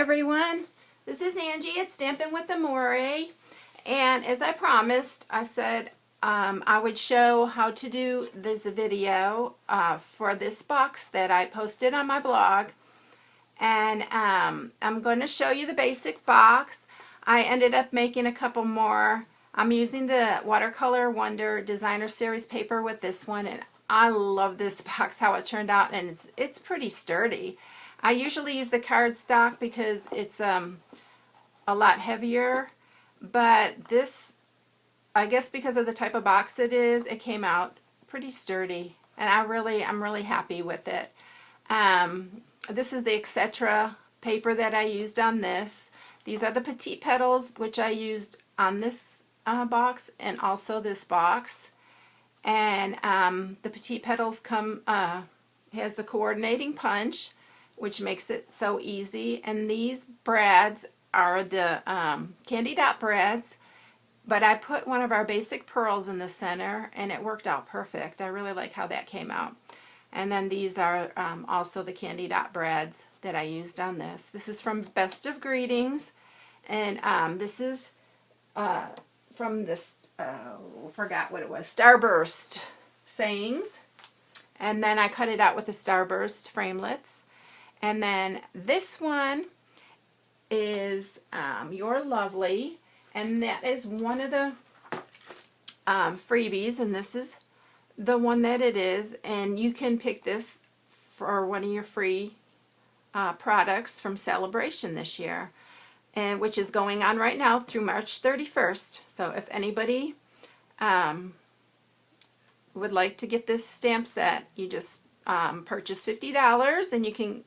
everyone, this is Angie at Stampin' with Amore, and as I promised, I said I would show how to do this video for this box that I posted on my blog, and I'm going to show you the basic box. I ended up making a couple more. I'm using the Watercolor Wonder Designer Series paper with this one, and I love this box, how it turned out, and it's pretty sturdy. I usually use the cardstock because it's a lot heavier, but this, I guess because of the type of box it is, it came out pretty sturdy, and I'm really happy with it. This is the etc. paper that I used on this. These are the petite petals, which I used on this box and also this box. And the petite petals come has the coordinating punch, which makes it so easy. And these brads are the candy dot brads, but I put one of our basic pearls in the center, and it worked out perfect. I really like how that came out. And then these are also the candy dot brads that I used on this. This is from Best of Greetings, and this is from this, forgot what it was, Starburst Sayings. And then I cut it out with the Starburst framelits. And then this one is You're Lovely, and that is one of the freebies, and this is the one that it is, and you can pick this for one of your free products from Celebration this year, and which is going on right now through March 31st. So if anybody would like to get this stamp set, you just purchase $50 and you can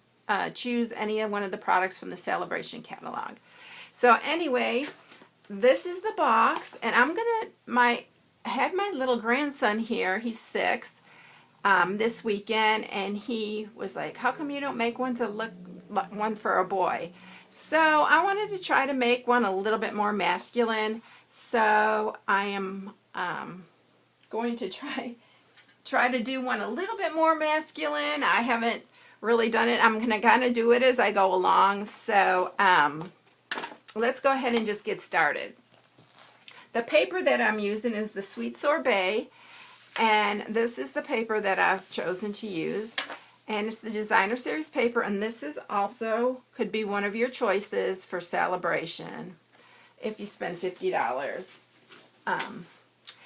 choose any one of the products from the Celebration catalog. So anyway, this is the box, and I'm gonna I had my little grandson here. He's 6 this weekend, and he was like, "How come you don't make one to look like one for a boy?" So I wanted to try to make one a little bit more masculine. So I am going to try to do one a little bit more masculine. I haven't really done it. I'm gonna kind of do it as I go along. So let's go ahead and just get started. The paper that I'm using is the Sweet Sorbet, and this is the paper that I've chosen to use, and it's the Designer Series paper, and this is also could be one of your choices for Celebration if you spend $50.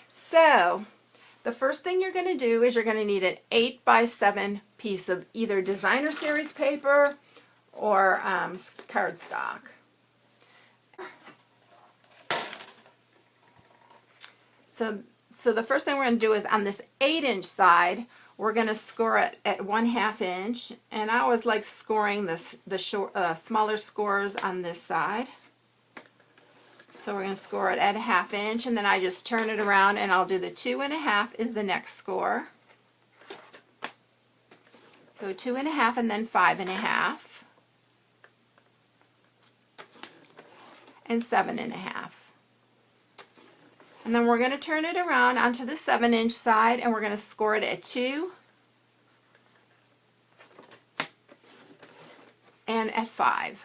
So the first thing you're going to do is you're going to need an 8x7 piece of either Designer Series paper or cardstock. So the first thing we're going to do is on this 8-inch side, we're going to score it at 1/2 inch, and I always like scoring the smaller scores on this side. So we're going to score it at 1/2 inch, and then I just turn it around and I'll do the 2.5 is the next score. So 2.5 and then 5.5 and 7.5. And then we're going to turn it around onto the 7-inch side, and we're going to score it at 2 and at 5.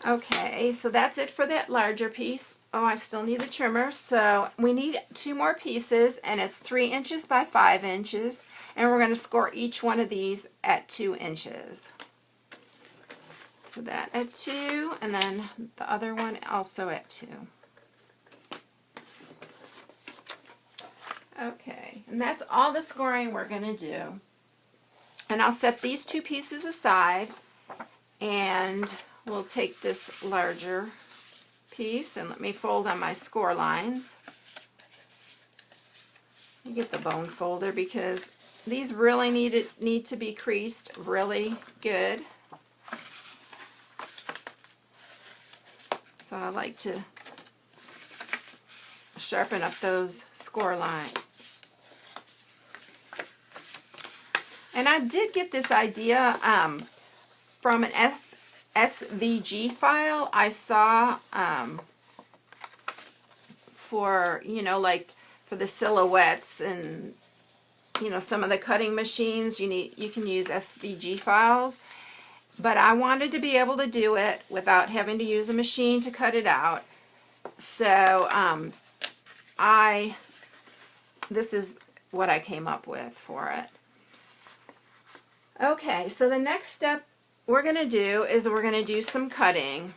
Okay, so that's it for that larger piece. Oh, I still need the trimmer. So we need 2 more pieces, and it's 3 inches by 5 inches, and we're going to score each one of these at 2 inches. So that at 2, and then the other one also at 2. Okay, and that's all the scoring we're going to do. And I'll set these 2 pieces aside, and we'll take this larger piece, and let me fold on my score lines. I get the bone folder because these really need to be creased really good. So I like to sharpen up those score lines. And I did get this idea from an SVG file I saw for, you know, like for the silhouettes and you know, some of the cutting machines, you can use SVG files. But I wanted to be able to do it without having to use a machine to cut it out. So this is what I came up with for it. Okay, so the next step we're going to do is we're going to do some cutting.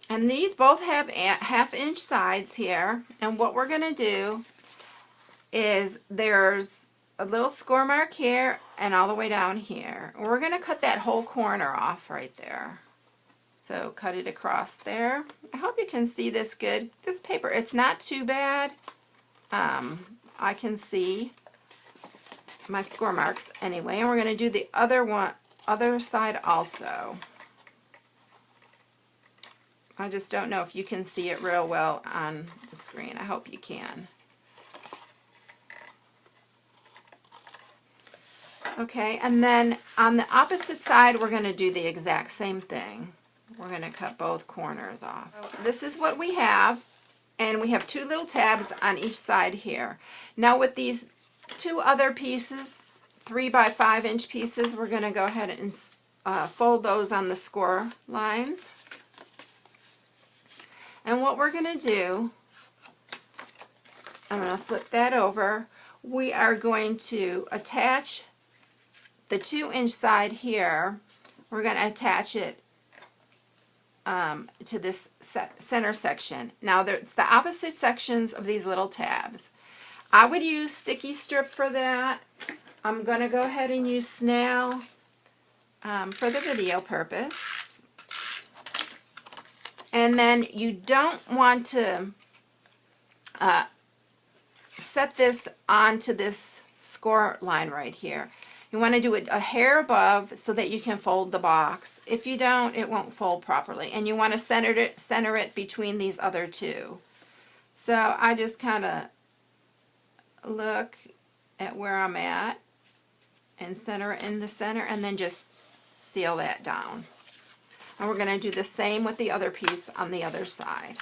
And these both have 1/2 inch sides here. And what we're going to do is there's a little score mark here and all the way down here. We're going to cut that whole corner off right there. So cut it across there. I hope you can see this good. This paper, it's not too bad. I can see my score marks anyway. And we're going to do the other side also. I just don't know if you can see it real well on the screen. I hope you can. Okay, and then on the opposite side, we're going to do the exact same thing. We're going to cut both corners off. This is what we have, and we have 2 little tabs on each side here. Now with these 2 other pieces, 3 by 5 inch pieces, we're going to go ahead and fold those on the score lines. And what we're going to do, I'm going to flip that over. We are going to attach the 2 inch side here. We're going to attach it to this center section. Now it's the opposite sections of these little tabs. I would use sticky strip for that. I'm going to go ahead and use snail for the video purpose. And then you don't want to set this onto this score line right here. You want to do it a hair above so that you can fold the box. If you don't, it won't fold properly. And you want to center it between these other 2. So I just kind of look at where I'm at and center it in the center and then just seal that down. And we're going to do the same with the other piece on the other side.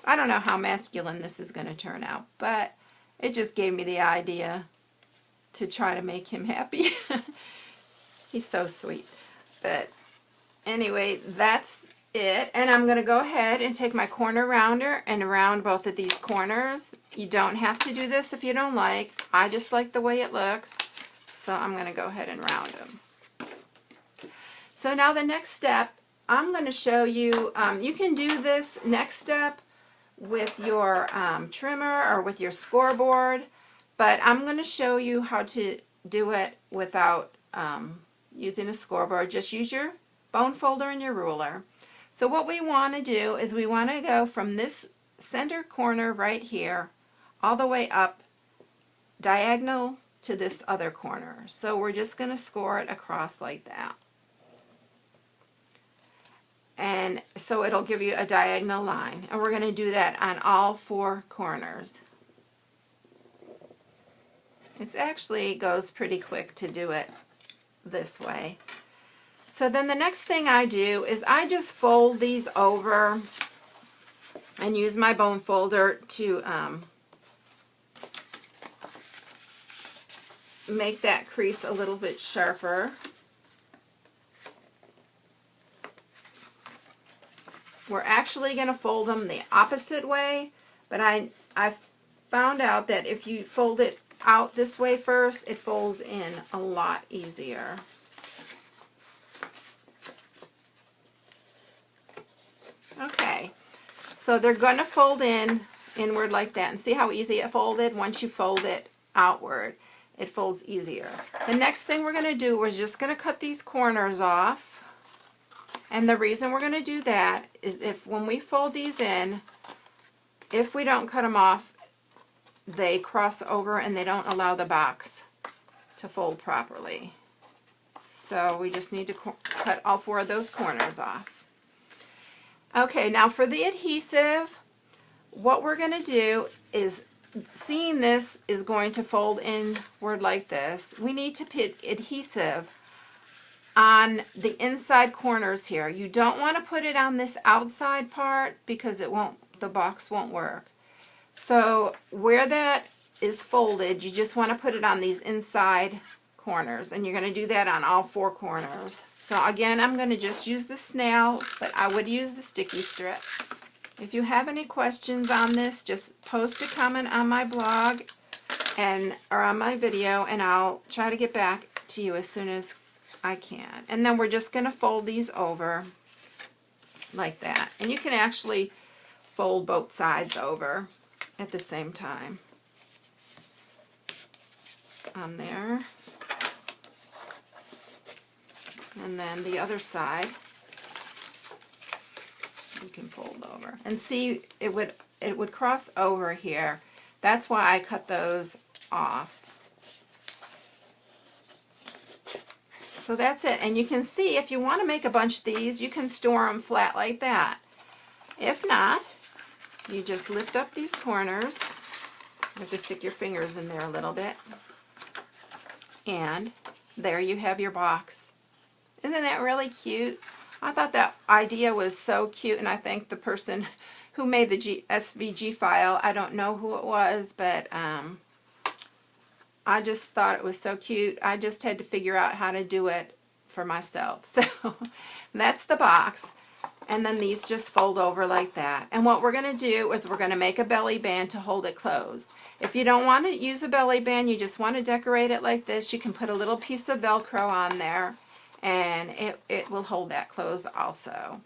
I don't know how masculine this is going to turn out, but it just gave me the idea to try to make him happy. He's so sweet. But anyway, that's it. And I'm going to go ahead and take my corner rounder and round both of these corners. You don't have to do this if you don't like. I just like the way it looks. So I'm going to go ahead and round them. So now the next step, I'm going to show you, you can do this next step with your trimmer or with your scoreboard, but I'm going to show you how to do it without using a scoreboard. Just use your bone folder and your ruler. So what we want to do is we want to go from this center corner right here all the way up diagonal to this other corner. So we're just going to score it across like that. And so it'll give you a diagonal line. And we're going to do that on all 4 corners. It actually goes pretty quick to do it this way. So then the next thing I do is I just fold these over and use my bone folder to make that crease a little bit sharper. We're actually going to fold them the opposite way, but I found out that if you fold it out this way first, it folds in a lot easier. Okay, so they're going to fold inward like that, and see how easy it folded? Once you fold it outward, it folds easier. The next thing we're going to do, we're just going to cut these corners off. And the reason we're going to do that is when we fold these in, if we don't cut them off, they cross over and they don't allow the box to fold properly. So we just need to cut all 4 of those corners off. Okay, now for the adhesive, what we're going to do is, seeing this is going to fold inward like this, we need to put adhesive on the inside corners here. You don't want to put it on this outside part because the box won't work. So where that is folded, you just want to put it on these inside corners, and you're going to do that on all 4 corners. So again, I'm going to just use the snail, but I would use the sticky strip. If you have any questions on this, just post a comment on my blog or on my video, and I'll try to get back to you as soon as I can. And then we're just going to fold these over like that. And you can actually fold both sides over at the same time. On there. And then the other side you can fold over. And see, it would cross over here. That's why I cut those off. So that's it. And you can see, if you want to make a bunch of these, you can store them flat like that. If not, you just lift up these corners. You have to stick your fingers in there a little bit. And there you have your box. Isn't that really cute? I thought that idea was so cute, and I thank the person who made the SVG file. I don't know who it was, but I just thought it was so cute. I just had to figure out how to do it for myself. So that's the box. And then these just fold over like that. And what we're going to do is we're going to make a belly band to hold it closed. If you don't want to use a belly band, you just want to decorate it like this, you can put a little piece of Velcro on there, and it will hold that closed also.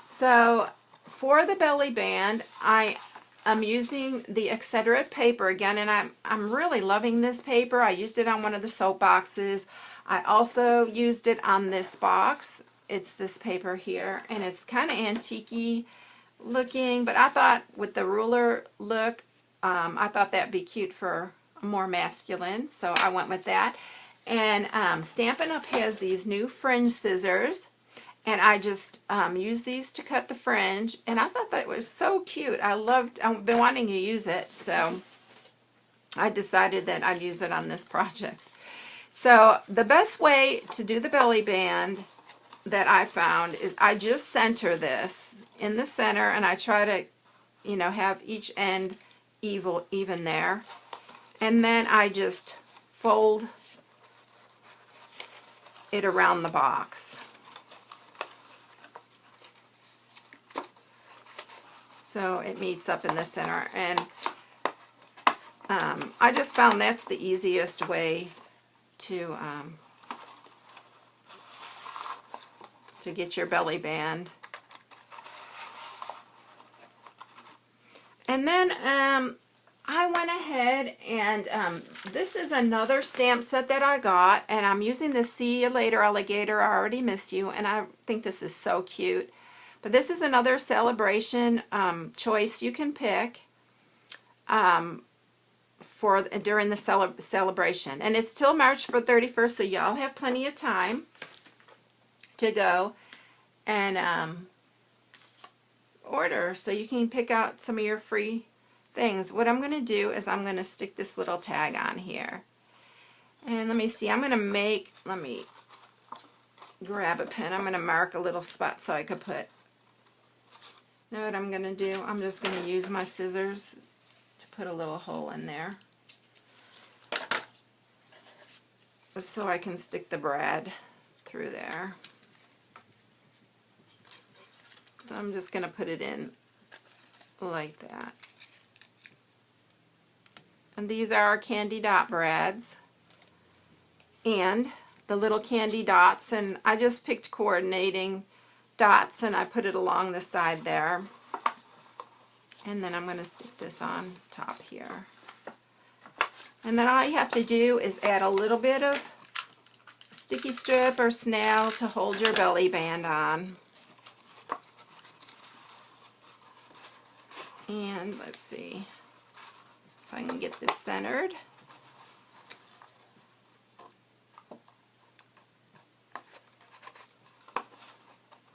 So for the belly band, I'm using the Etc. paper again, and I'm really loving this paper. I used it on one of the soap boxes. I also used it on this box. It's this paper here, and it's kind of antique-y looking, but I thought with the ruler look, I thought that'd be cute for more masculine, so I went with that. And Stampin' Up! Has these new fringe scissors, and I just used these to cut the fringe, and I thought that was so cute. I've been wanting to use it, so I decided that I'd use it on this project. So the best way to do the belly band that I found is I just center this in the center, and I try to, you know, have each end even there, and then I just fold it around the box. So it meets up in the center, and I just found that's the easiest way to get your belly band. And then I went ahead and this is another stamp set that I got, and I'm using the See You Later Alligator, I Already Miss You, and I think this is so cute. But this is another celebration choice you can pick during the celebration. And it's till March 31st, so y'all have plenty of time to go and order, so you can pick out some of your free things. What I'm going to do is I'm going to stick this little tag on here. And let me see, let me grab a pen. I'm going to mark a little spot so I could put, you know what I'm going to do? I'm just going to use my scissors to put a little hole in there, so I can stick the brad through there. So I'm just going to put it in like that. And these are our candy dot brads and the little candy dots, and I just picked coordinating dots and I put it along the side there. And then I'm going to stick this on top here. And then all you have to do is add a little bit of sticky strip or snail to hold your belly band on. And let's see if I can get this centered.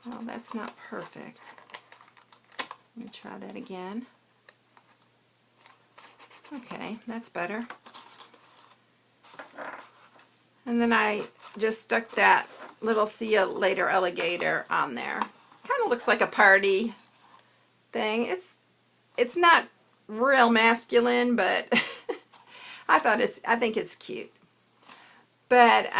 Well, that's not perfect. Let me try that again. Okay, that's better. And then I just stuck that little See You Later Alligator on there. Kind of looks like a party thing. It's not real masculine, but I think it's cute. But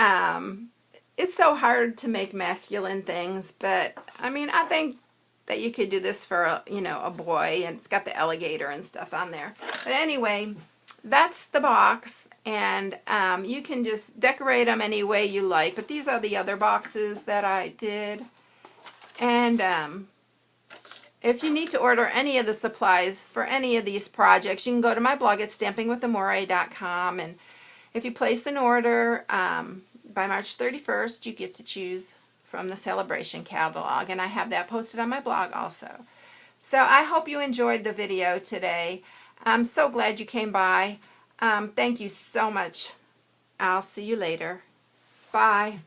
it's so hard to make masculine things, but I mean, I think that you could do this for a, you know, a boy, and it's got the alligator and stuff on there. But anyway, that's the box, and you can just decorate them any way you like. But these are the other boxes that I did. And if you need to order any of the supplies for any of these projects, you can go to my blog at stampingwithamore.com, and if you place an order by March 31st, you get to choose from the celebration catalog, and I have that posted on my blog also. So I hope you enjoyed the video today. I'm so glad you came by. Thank you so much. I'll see you later. Bye.